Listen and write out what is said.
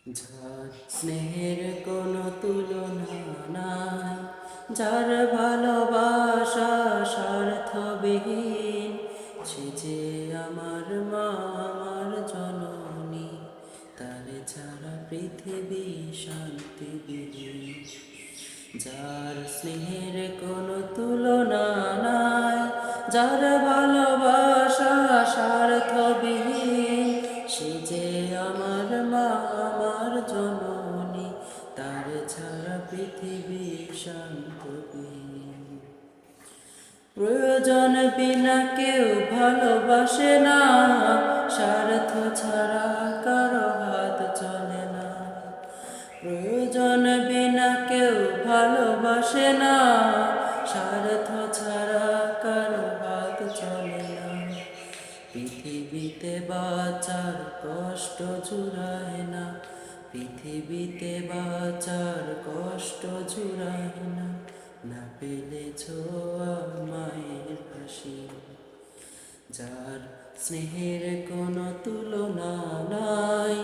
যার স্নেহের কোনো তুলনা নাই, যার ভালোবাসা স্বার্থবিহীন, সে যে আমার মা, আমার জননী, তার ছাড়া পৃথিবী শান্তিবিহীন। যার স্নেহের কোনো তুলনা নাই, যার ভালোবাসা স্বার্থবিহীন, সে যে আমার মা, আমার জননী, তার ছাড়া পৃথিবী শান্তবিহীন। প্রয়োজন বিনা কেউ ভালোবাসে না, স্বার্থ ছাড়া কারো হাত চলে না। প্রয়োজন বিনা কেউ ভালোবাসে না, স্বার্থ ছাড়া কারো হাত চলে না। পৃথিবীতে বাঁচার কষ্ট জুড়ায় না, পৃথিবীতে বাঁচার কষ্ট জুড়ায় না, না পেলে ছোঁয়া মায়ের হাসি। যার স্নেহের কোনো তুলনা নাই।